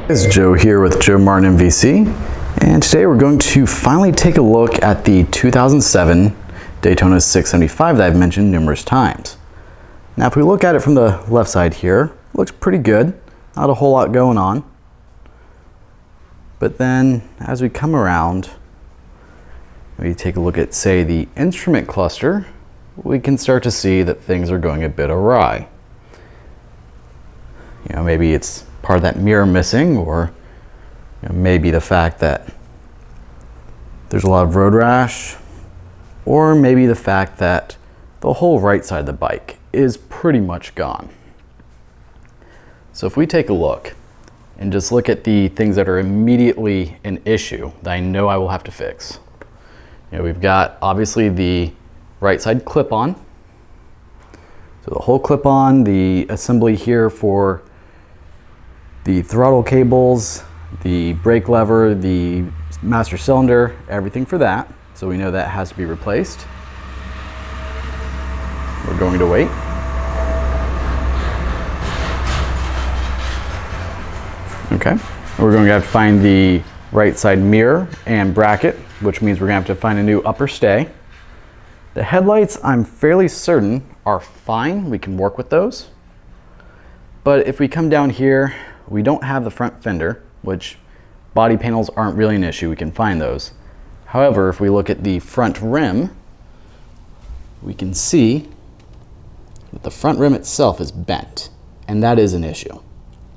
It's Joe here with JoeMartinMVC, and today we're going to finally take a look at the 2007 Daytona 675 that I've mentioned numerous times. Now if we look at it from the left side here, it looks pretty good, not a whole lot going on. But then as we come around, we take a look at, say, the instrument cluster, we can start to see that things are going a bit awry. You know, maybe it's part of that mirror missing, or maybe the fact that there's a lot of road rash, or maybe the fact that the whole right side of the bike is pretty much gone. So if we take a look and just look at the things that are immediately an issue that I know I will have to fix. We've got obviously the right side clip-on. So the whole clip-on, the assembly here for the throttle cables, the brake lever, the master cylinder, everything for that. So we know that has to be replaced. We're going to wait. Okay, we're going to have to find the right side mirror and bracket, which means we're going to have to find a new upper stay. The headlights, I'm fairly certain, are fine. We can work with those. But if we come down here, we don't have the front fender, which body panels aren't really an issue. We can find those. However, if we look at the front rim, we can see that the front rim itself is bent, and that is an issue.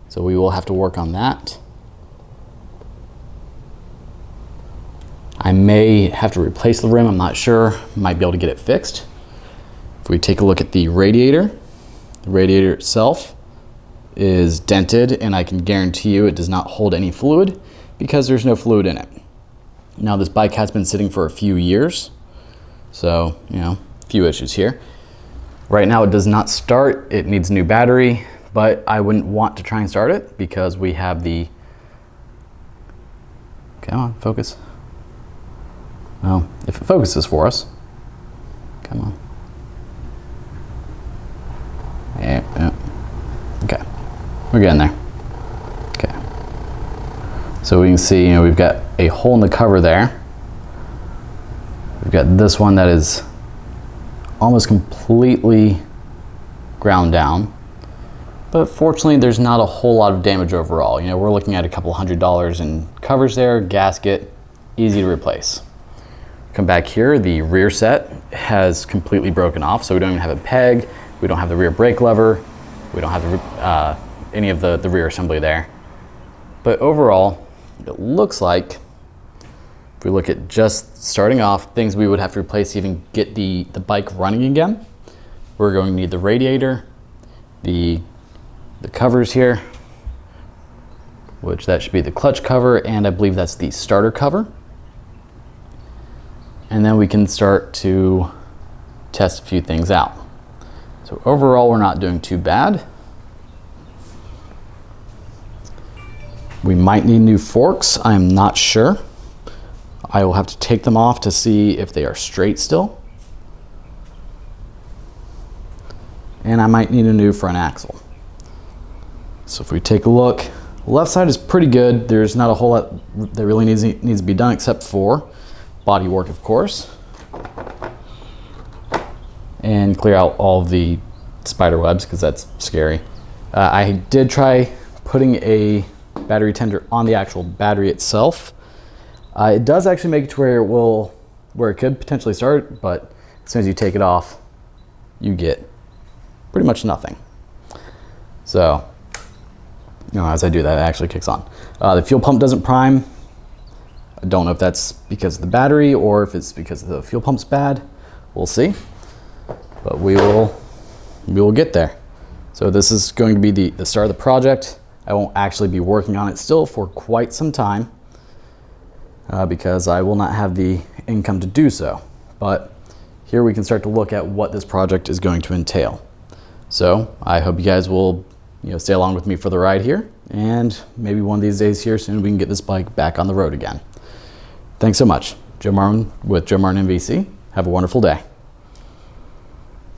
So we will have to work on that. I may have to replace the rim, I'm not sure. Might be able to get it fixed. If we take a look at the radiator itself is dented, and I can guarantee you it does not hold any fluid because there's no fluid in it. Now this bike has been sitting for a few years, so a few issues here. Right now it does not start, it needs a new battery, but I wouldn't want to try and start it because we have the, come on, focus. Well, if it focuses for us, come on. Yeah. Okay, we're getting there. Okay, so we can see, we've got a hole in the cover there. We've got this one that is almost completely ground down, but fortunately there's not a whole lot of damage overall. We're looking at a couple $100 in covers there, gasket, easy to replace. Come back here, the rear set has completely broken off, so we don't even have a peg, we don't have the rear brake lever, we don't have any of the rear assembly there. But overall, it looks like, if we look at just starting off, things we would have to replace to even get the bike running again, we're going to need the radiator, the covers here, which that should be the clutch cover, and I believe that's the starter cover. And then we can start to test a few things out. So overall, we're not doing too bad. We might need new forks, I'm not sure. I will have to take them off to see if they are straight still. And I might need a new front axle. So if we take a look, left side is pretty good. There's not a whole lot that really needs to be done except for body work, of course, and clear out all of the spider webs because that's scary. I did try putting a battery tender on the actual battery itself. It does actually make it to where it could potentially start, but as soon as you take it off, you get pretty much nothing. So, as I do that, it actually kicks on. The fuel pump doesn't prime. I don't know if that's because of the battery or if it's because the fuel pump's bad. We'll see, but we will get there. So this is going to be the start of the project. I won't actually be working on it still for quite some time because I will not have the income to do so. But here we can start to look at what this project is going to entail. So I hope you guys will stay along with me for the ride here, and maybe one of these days here soon we can get this bike back on the road again. Thanks so much. Joe Martin with JoeMartinMVC. Have a wonderful day.